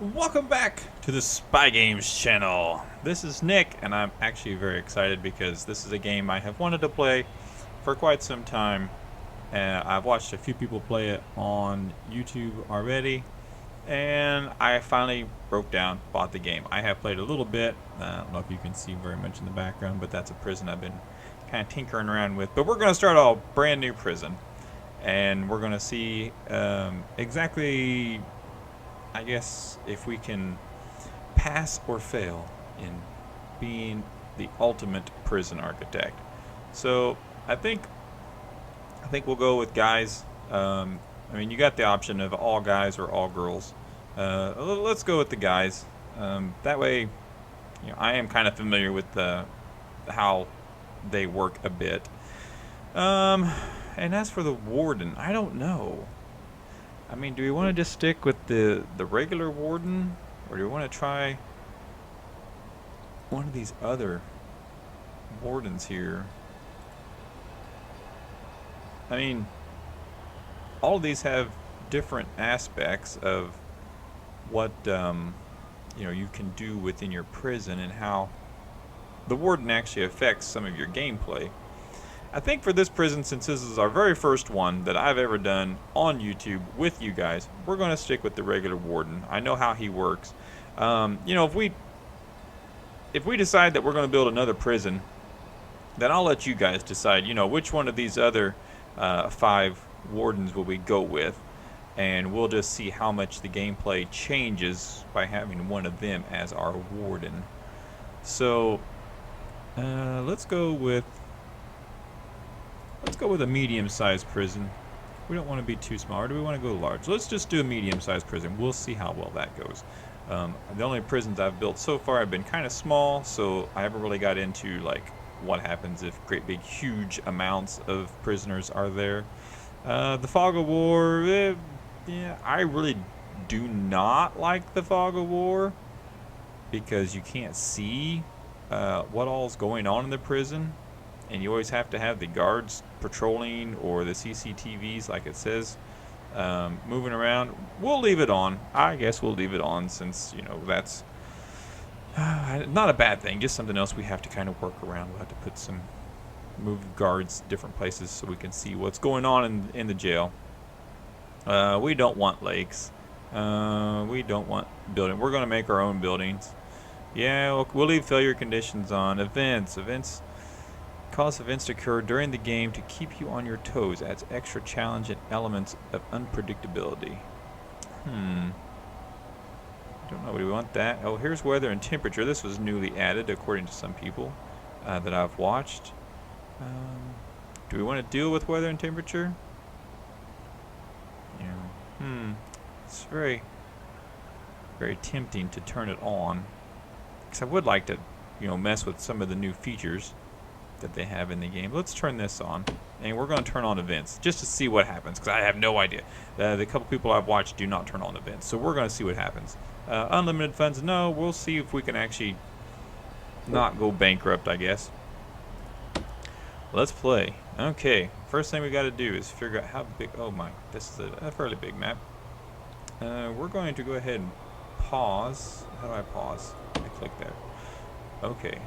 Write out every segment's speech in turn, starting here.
Welcome back to the Spy Games channel. This is Nick, and I'm actually very excited because this is a game I have wanted to play for quite some time. I've watched a few people play it on YouTube already, and I finally broke down, bought the game. I have played a little bit. I don't know if you can see very much in the background, but that's a prison I've been kind of tinkering around with. But we're going to start a brand new prison, and we're going to see exactly, I guess, if we can pass or fail in being the ultimate prison architect. So I think we'll go with guys. I mean, you got the option of all guys or all girls. Let's go with the guys. That way, I am kind of familiar with how they work a bit. Um, and as for the warden, I don't know. I mean, do we want to just stick with the regular warden, or do we want to try one of these other wardens here? I mean, all of these have different aspects of what you can do within your prison and how the warden actually affects some of your gameplay. I think for this prison, since this is our very first one that I've ever done on YouTube with you guys, we're going to stick with the regular warden. I know how he works. If we decide that we're going to build another prison, then I'll let you guys decide, which one of these other 5 wardens will we go with, and we'll just see how much the gameplay changes by having one of them as our warden. So let's go with a medium-sized prison. We don't want to be too small, or do we want to go large? Let's just do a medium-sized prison. We'll see how well that goes. The only prisons I've built so far have been kind of small, so I haven't really got into like what happens if great big huge amounts of prisoners are there. The Fog of War, yeah, I really do not like the Fog of War because you can't see what all's going on in the prison, and you always have to have the guards patrolling or the CCTVs, like it says, moving around. We'll leave it on. I guess we'll leave it on since, that's not a bad thing, just something else we have to kind of work around. We'll have to move guards different places so we can see what's going on in the jail. We don't want lakes. We don't want building. We're going to make our own buildings. Yeah, we'll leave failure conditions on. Events cause events to occur during the game to keep you on your toes. Adds extra challenge and elements of unpredictability. Don't know. Do we want that? Oh, here's weather and temperature. This was newly added according to some people that I've watched. Do we want to deal with weather and temperature? Yeah. It's very, very tempting to turn it on, because I would like to, mess with some of the new features that they have in the game. Let's turn this on, and we're going to turn on events just to see what happens, because I have no idea. The couple people I've watched do not turn on events, so we're going to see what happens. Unlimited funds, no. We'll see if we can actually not go bankrupt, I guess. Let's play. Okay, first thing we got to do is figure out how big. Oh my, this is a fairly big map. We're going to go ahead and pause. How do I pause? I click there. Okay.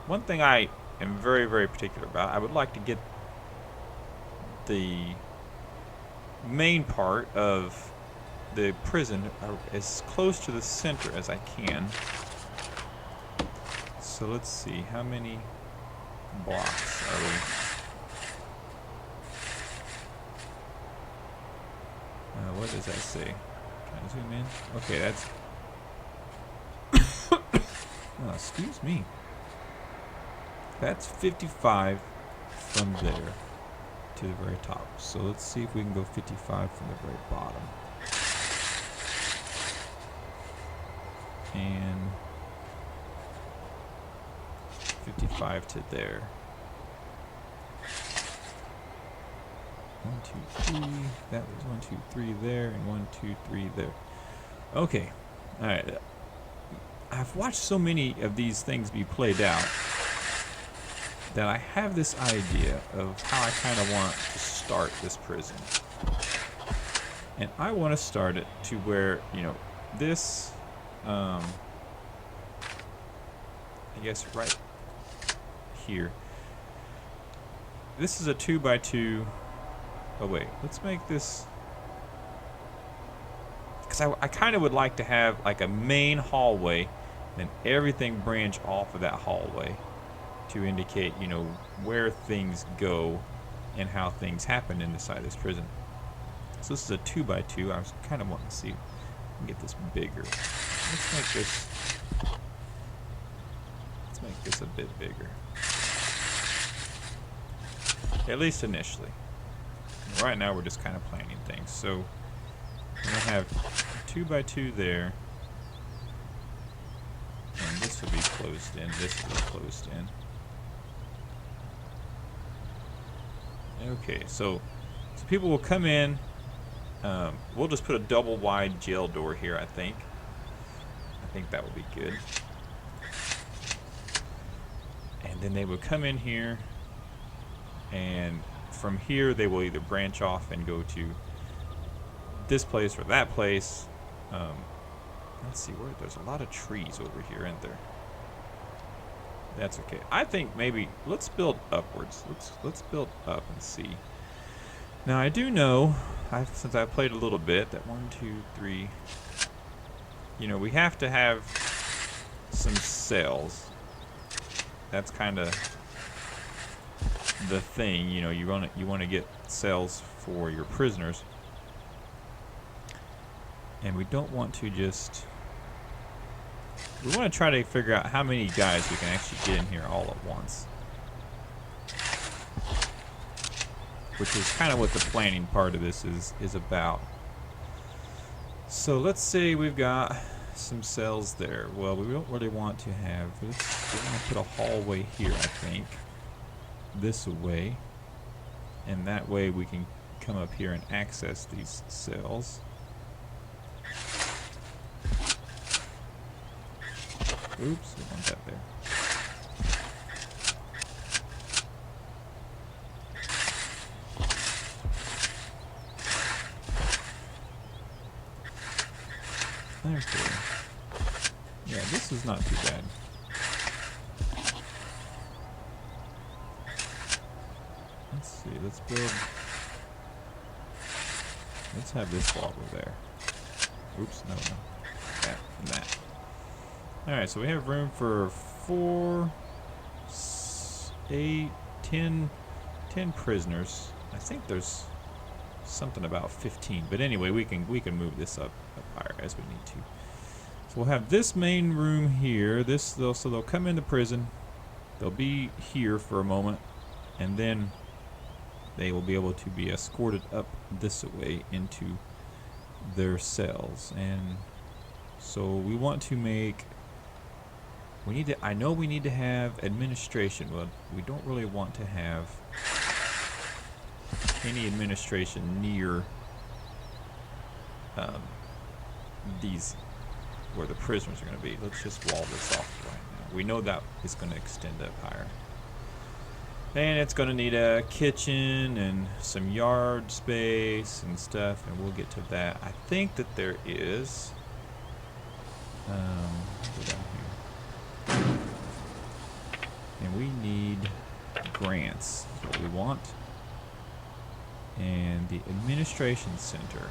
One thing I am very, very particular about, I would like to get the main part of the prison as close to the center as I can. So let's see, how many blocks are we? What does that say? Can I zoom in? Okay, that's... Oh, excuse me. That's 55 from there to the very top. So let's see if we can go 55 from the very bottom. And 55 to there. 1, 2, 3. That was 1, 2, 3 there, and 1, 2, 3 there. Okay. All right. I've watched so many of these things be played out that I have this idea of how I kind of want to start this prison. And I want to start it to where, this, I guess right here. This is a 2x2. Oh wait, let's make this, because I kind of would like to have like a main hallway, then everything branch off of that hallway to indicate, you know, where things go and how things happen inside this prison. So this is a 2x2. I was kind of wanting to see if I can get this bigger. Let's make this a bit bigger. At least initially. Right now we're just kind of planning things. So we're gonna have 2x2 there. And this will be closed in. This will be closed in. Okay, so people will come in. We'll just put a double wide jail door here, I think. I think that would be good. And then they would come in here, and from here they will either branch off and go to this place or that place. Let's see, where there's a lot of trees over here, isn't there? That's okay. I think maybe let's build upwards. Let's build up and see. Now I do know, since I played a little bit, that 1, 2, 3. You know, we have to have some cells. That's kind of the thing. You know, you want to get cells for your prisoners, and we don't want to just. We want to try to figure out how many guys we can actually get in here all at once. Which is kind of what the planning part of this is about. So let's say we've got some cells there. Well, we don't really want to have this. We're going to put a hallway here, I think. This way. And that way we can come up here and access these cells. Oops, we want that there. Okay. Yeah, this is not too bad. Let's see, let's build. Let's have this wall over there. Oops, no. That and that. Alright, so we have room for 4, 8, 10 prisoners. I think there's something about 15, but anyway, we can move this up higher as we need to. So we'll have this main room here. So they'll come into prison. They'll be here for a moment, and then they will be able to be escorted up this way into their cells. And so we want to make. I know we need to have administration, but we don't really want to have any administration near these where the prisoners are going to be. Let's just wall this off right now. We know that is going to extend up higher. And it's going to need a kitchen and some yard space and stuff, and we'll get to that. I think that there is. Go down here. And we need grants. That's what we want. And the administration center.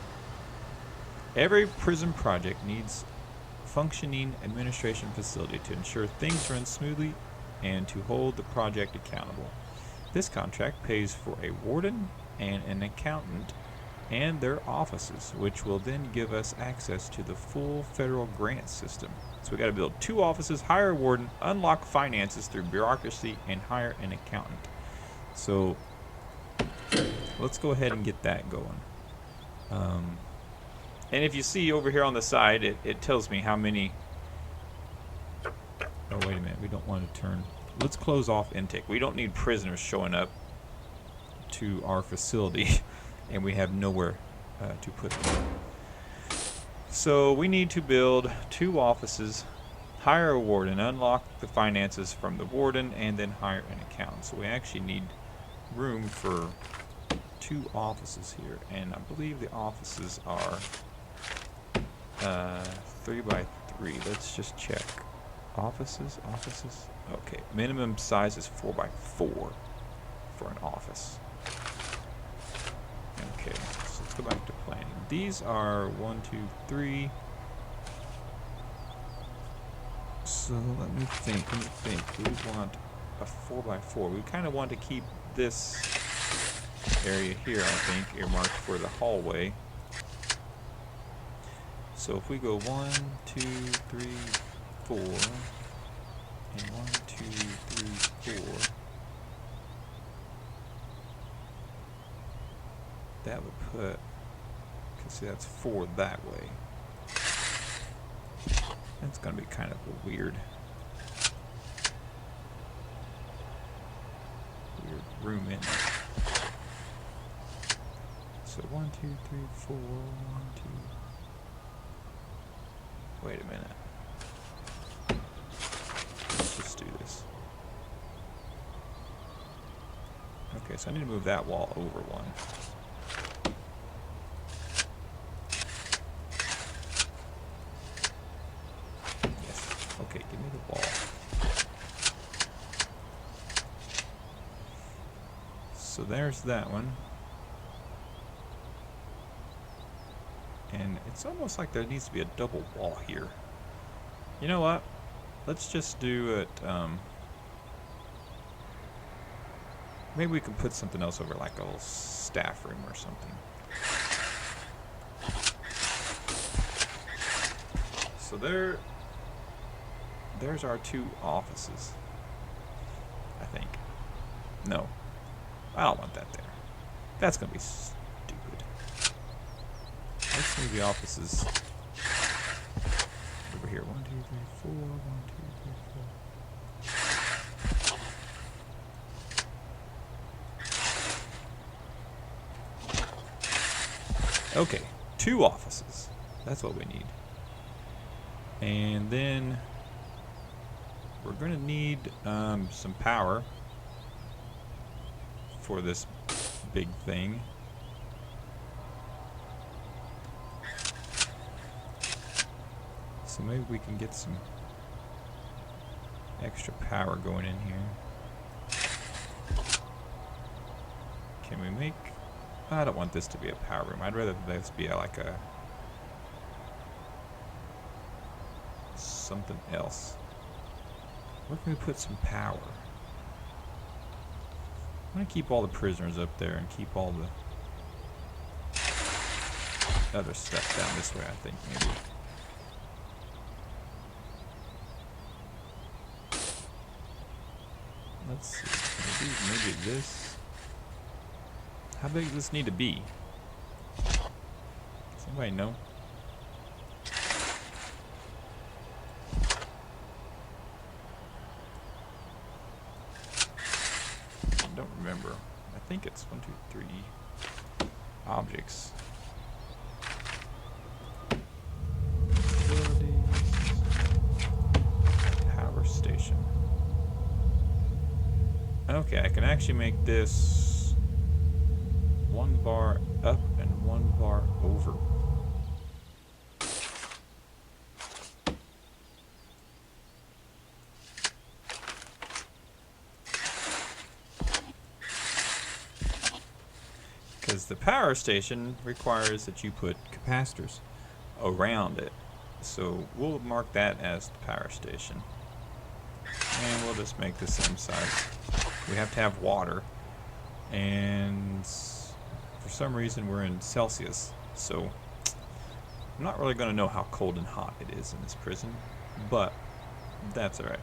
Every prison project needs functioning administration facility to ensure things run smoothly and to hold the project accountable. This contract pays for a warden and an accountant and their offices, which will then give us access to the full federal grant system. So we got to build 2 offices, hire a warden, unlock finances through bureaucracy, and hire an accountant. So let's go ahead and get that going. And if you see over here on the side, it tells me how many. Oh, wait a minute. We don't want to turn. Let's close off intake. We don't need prisoners showing up to our facility, and we have nowhere to put them. So we need to build 2 offices, hire a warden, unlock the finances from the warden, and then hire an accountant. So we actually need room for 2 offices here, and I believe the offices are 3 by 3. Let's just check. Offices. Okay, minimum size is 4 by 4 for an office. Okay, so let's go back to planning. These are 1, 2, 3. So let me think. We want a 4 by 4. We kind of want to keep this area here, I think, earmarked for the hallway. So if we go 1, 2, 3, 4, and 1, 2, 3, 4, that would put, you can see that's 4 that way. That's going to be kind of a weird room in there. So 1, 2, 3, 4, 1, 2. Wait a minute. Let's just do this. Okay, so I need to move that wall over 1. Yes. Okay, give me the wall. So there's that one. And it's almost like there needs to be a double wall here. You know what? Let's just do it, maybe we can put something else over, like a little staff room or something. So there's our 2 offices, I think. No, I don't want that there. That's going to be stupid. Let's move the offices over here. 1, 2, 3, 4. 1, 2, 3, 4. Okay, 2 offices. That's what we need. And then we're going to need some power for this big thing. So maybe we can get some extra power going in here. Can we make... I don't want this to be a power room. I'd rather this be like a... something else. Where can we put some power? I'm going to keep all the prisoners up there and keep all the other stuff down this way, I think, maybe. Let's see, maybe this. How big does this need to be? Does anybody know? I don't remember. I think it's 1, 2, 3 objects. Power station. Okay, I can actually make this 1 bar up and 1 bar over. Because the power station requires that you put capacitors around it. So we'll mark that as the power station. And we'll just make the same size. We have to have water, and for some reason we're in Celsius, so I'm not really going to know how cold and hot it is in this prison, but that's alright.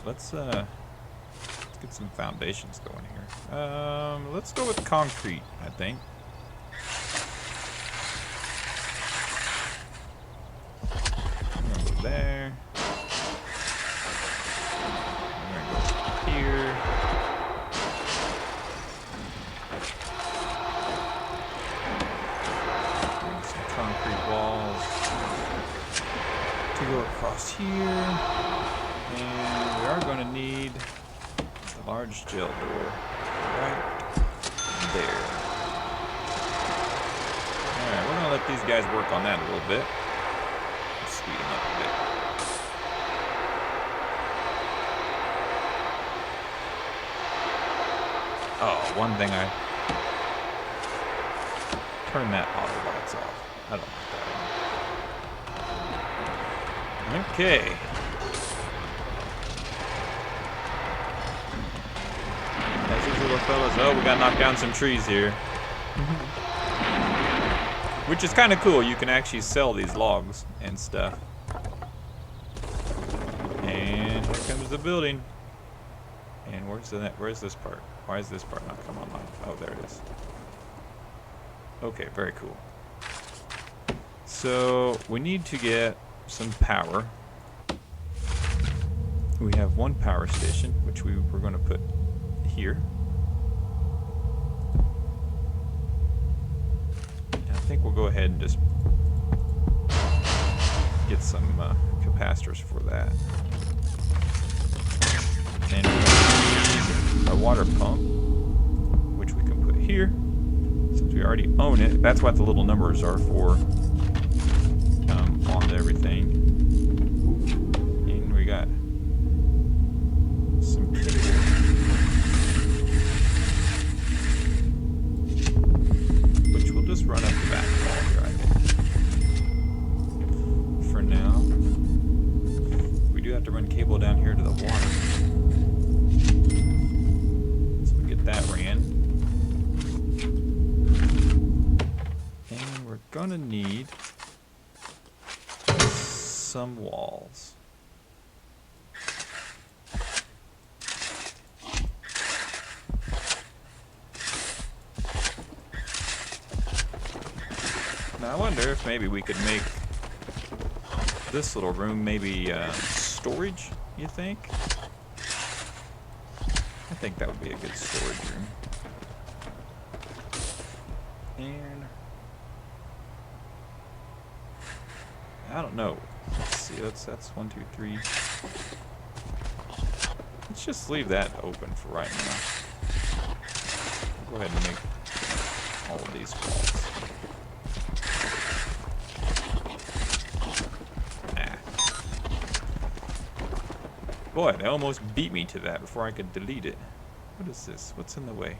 Let's get some foundations going here. Let's go with concrete, I think. I'm going to go there. Here. Bring some concrete walls to go across here. And we are going to need a large jail door right there. Alright, we're going to let these guys work on that a little bit. speed him up a bit. Oh, one thing I turn that auto lights off. I don't like that one. Okay. As these little fellas, oh, we gotta knock down some trees here. Which is kind of cool. You can actually sell these logs and stuff. And here comes the building. And where's this part? Why is this part not come online? Oh, there it is. Okay, very cool. So we need to get some power. We have one power station, which we're going to put here. I think we'll go ahead and just get some capacitors for that. And our water pump, which we can put here, since we already own it. That's what the little numbers are for on everything. And we got some cable. Which we'll just run up the back wall here, I think. For now. We do have to run cable down here to the water. So we get that ran. And we're gonna need some walls. Now I wonder if maybe we could make this little room maybe storage, you think? I think that would be a good storage room. And I don't know. Let's see, that's 1, 2, 3. Let's just leave that open for right now. Go ahead and make all of these walls. Boy, they almost beat me to that before I could delete it. What is this? What's in the way?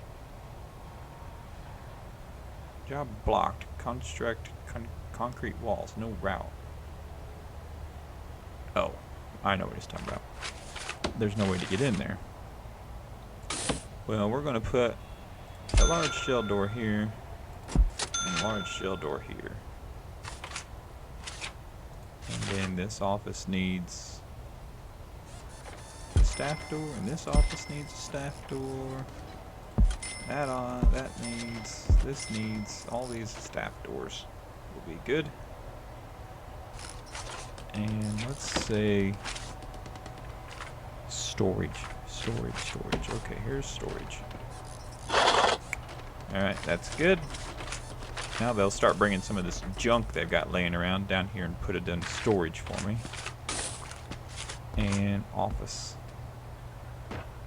Job blocked. Construct concrete walls. No route. Oh, I know what he's talking about. There's no way to get in there. Well, we're going to put a large shell door here and a large shell door here. And then this office needs a staff door, and this office needs a staff door. That needs, this needs, all these staff doors will be good. And let's say storage. Okay, here's storage. Alright, that's good. Now they'll start bringing some of this junk they've got laying around down here and put it in storage for me. And office.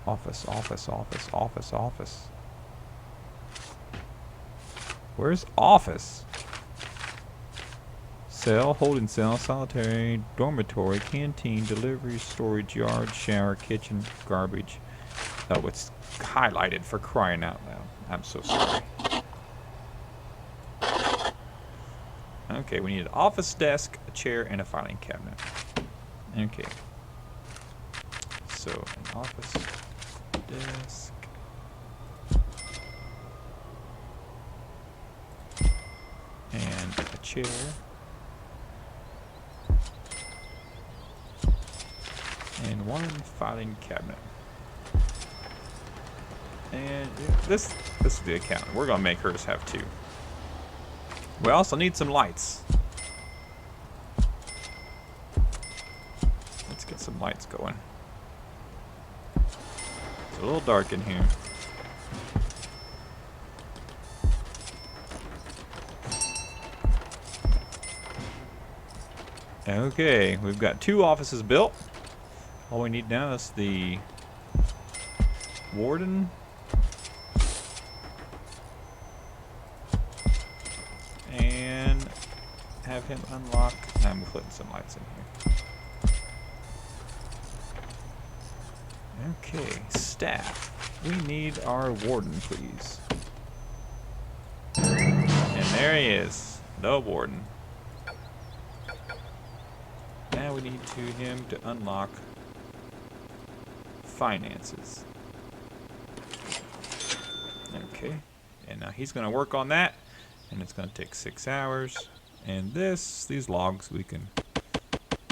Office. Where's office? Cell, holding cell, solitary, dormitory, canteen, delivery, storage, yard, shower, kitchen, garbage. Oh, it's highlighted, for crying out loud. I'm so sorry. Okay, we need an office desk, a chair, and a filing cabinet. Okay. So, an office desk. And a chair. And one filing cabinet. And yeah, this is the accountant. We're gonna make hers have 2. We also need some lights. Let's get some lights going. It's a little dark in here. Okay, we've got 2 offices built. All we need now is the warden. And have him unlock. I'm putting some lights in here. Okay, staff. We need our warden, please. And there he is, the warden. Now we need him to unlock finances. Okay, and now he's going to work on that, and it's going to take 6 hours. And these logs, we can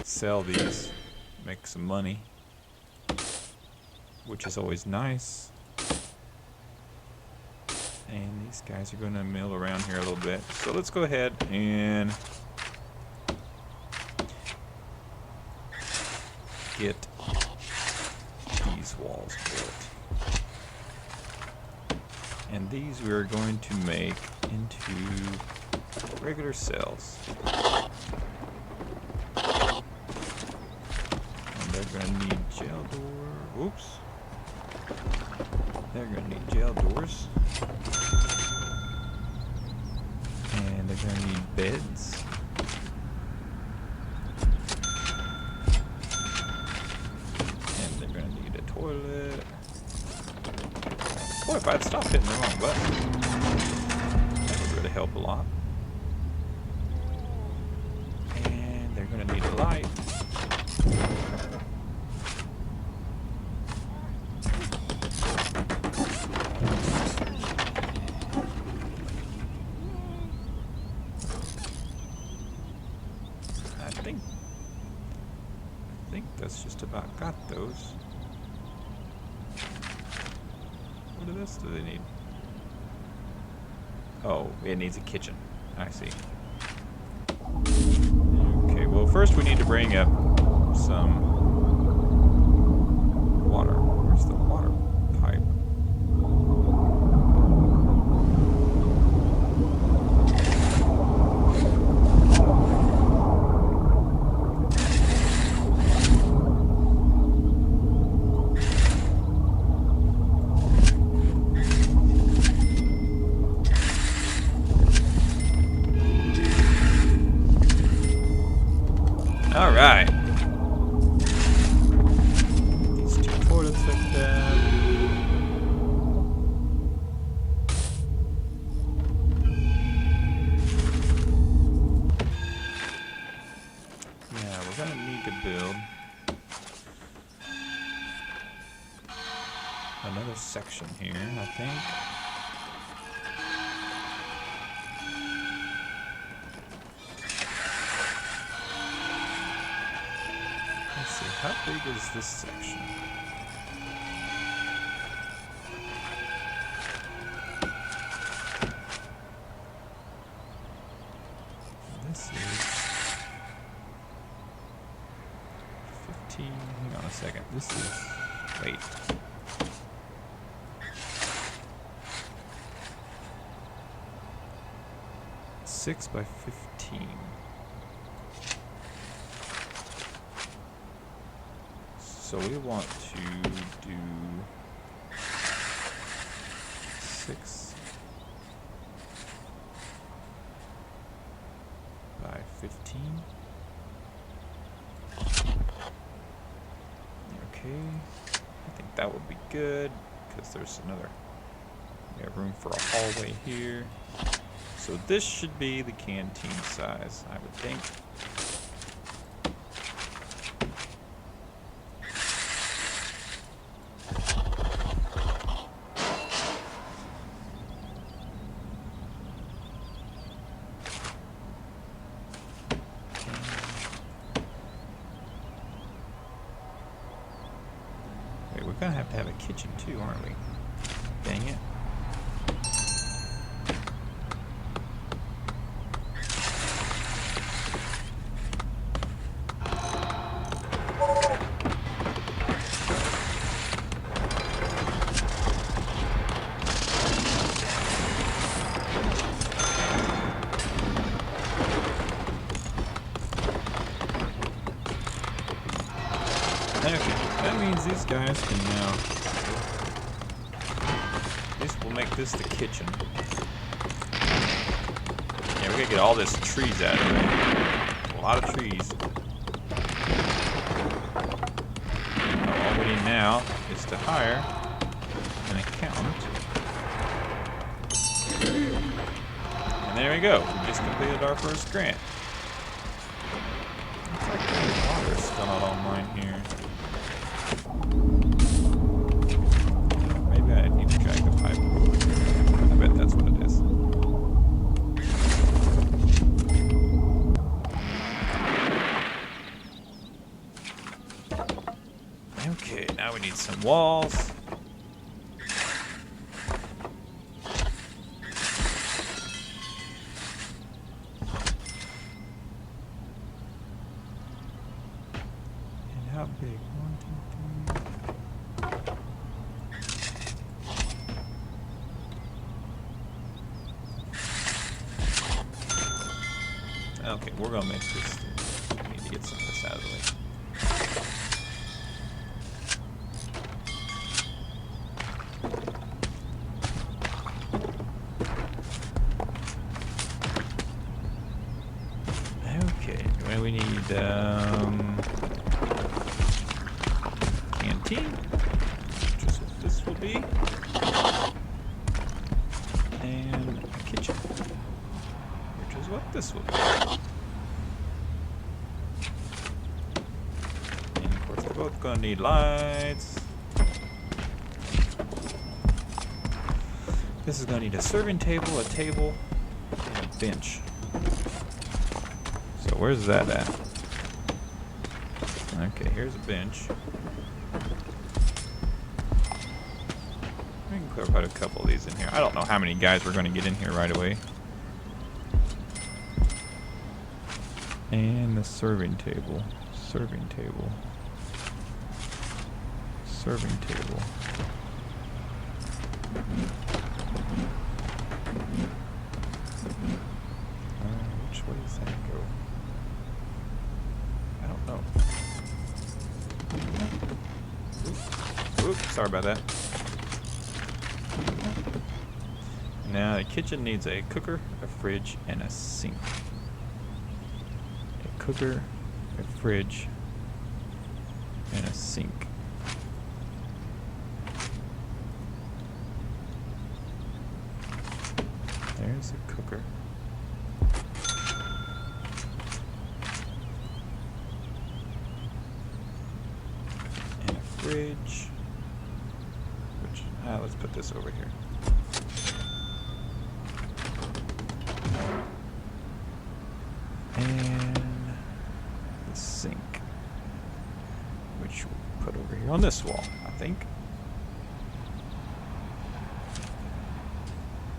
sell these, make some money, which is always nice. And these guys are going to mill around here a little bit. So let's go ahead and get these walls built. And these we are going to make into regular cells. And they're going to need jail door. Oops. They're going to need jail doors. And they're going to need beds. And they're going to need a toilet. Boy, if I'd stopped hitting the wrong button, that would really help a lot. And they're going to need a light. I think that's just about got those. What else do they need? Oh, it needs a kitchen. I see. Okay, well first we need to bring up some water. Where's the water pipe? Alright. These two toilets like that. Yeah, we're gonna need to build another section here, I think. Let's see, how big is this section? This is 15. Hang on a second. This is. Wait. Six by 15. So we want to do 6 by 15. Okay, I think that would be good because there's another. We have room for a hallway here. So this should be the canteen size, I would think. Wait, we're gonna have to have a kitchen too, aren't we? Dang it. Okay, that means these guys can now. This will make this the kitchen. Yeah, we gotta get all this trees out of there. A lot of trees. All we need now is to hire an accountant. And there we go. We just completed our first grant. Looks like the water's still not online here. Maybe I need to drag the pipe over. I bet that's what it is. Okay, now we need some walls. And how big? 1, 2, 3. Okay, we're gonna make this. We need to get some of this out of the way. Okay, what do we need? Canteen, which is what this will be, and a kitchen, which is what this will be. And of course, they're both gonna need lights. This is gonna need a serving table, a table, and a bench. So where's that at? Okay, here's a bench. We can put a couple of these in here. I don't know how many guys we're going to get in here right away. And the serving table. Serving table. Serving table. Which way does that go? I don't know. Oops, sorry about that. Now the kitchen needs a cooker, a fridge, and a sink. A cooker, a fridge, and a sink. There's a cooker. And a fridge. Which, let's put this over here. And the sink, which we'll put over here on this wall, I think.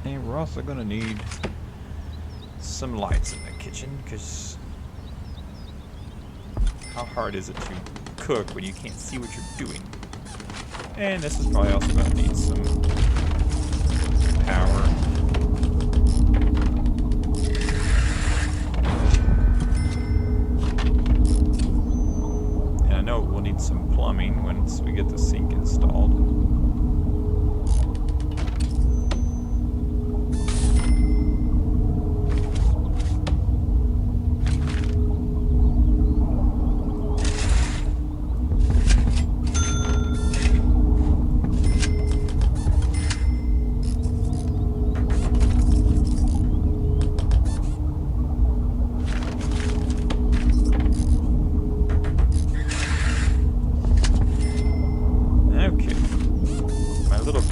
And we're also going to need some lights in the kitchen, because how hard is it to cook when you can't see what you're doing? And this is probably also going to need some power. And I know we'll need some plumbing once we get the sink installed.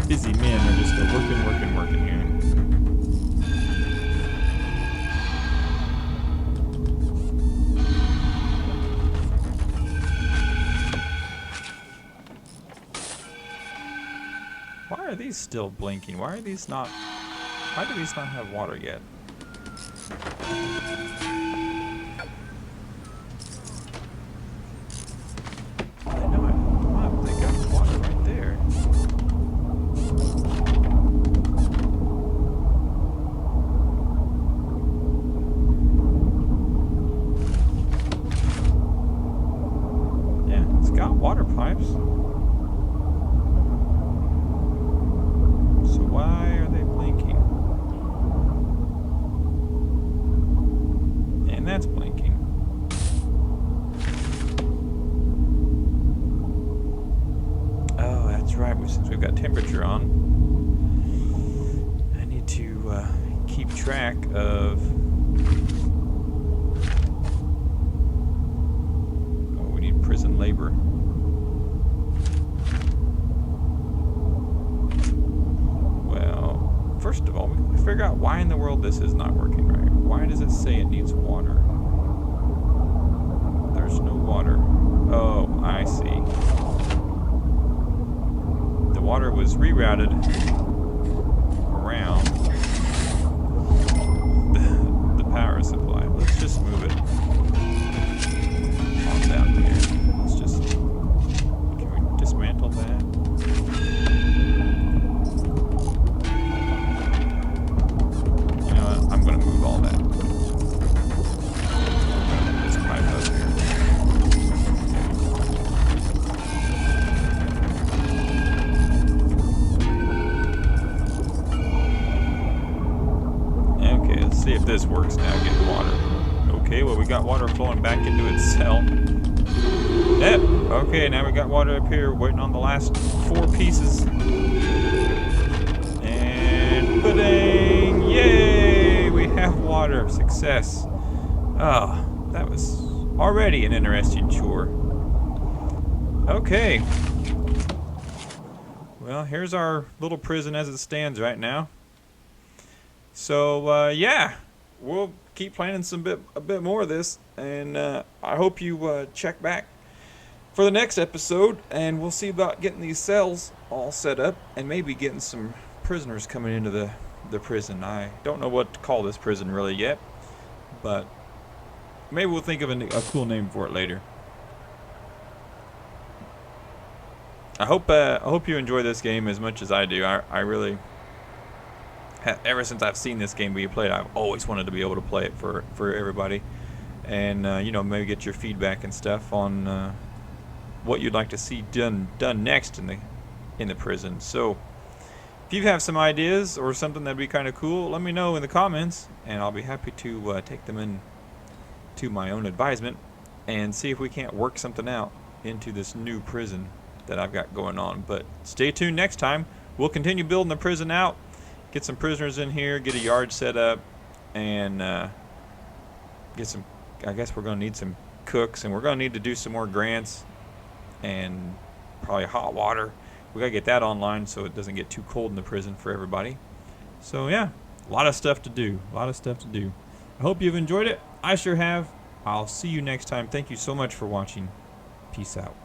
Busy men are just working here. Why are these still blinking? Why do these not have water yet? Water pipes. So why are they blinking? got temperature on. I need to keep track of. Oh, we need prison labor. Well, first of all, we can figure out why in the world this is not working right. Why does it say it needs water? There's no water. Oh, I see. The water was rerouted around the power supply. Let's just move it on down here. Let's just, can we dismantle that? You know what? I'm gonna move all that. This pipe up here. Okay, let's see if this works now, getting water. Okay, well we got water flowing back into itself. Yep, okay, now we got water up here, waiting on the last 4 pieces. And ba-dang! Yay! We have water. Success. Oh, that was already an interesting chore. Okay. Well, here's our little prison as it stands right now. So, yeah, we'll keep planning a bit more of this, and I hope you check back for the next episode, and we'll see about getting these cells all set up, and maybe getting some prisoners coming into the prison. I don't know what to call this prison really yet, but maybe we'll think of a cool name for it later. I hope you enjoy this game as much as I do. I really, ever since I've seen this game being played, I've always wanted to be able to play it for everybody, and you know, maybe get your feedback and stuff on what you'd like to see done next in the prison. So if you have some ideas or something that'd be kind of cool, let me know in the comments, and I'll be happy to take them in to my own advisement and see if we can't work something out into this new prison that I've got going on. But stay tuned next time. We'll continue building the prison out, get some prisoners in here, get a yard set up, and get some, I guess we're going to need some cooks, and we're going to need to do some more grants and probably hot water. We got to get that online so it doesn't get too cold in the prison for everybody. So yeah, a lot of stuff to do. I hope you've enjoyed it. I sure have. I'll see you next time. Thank you so much for watching. Peace out.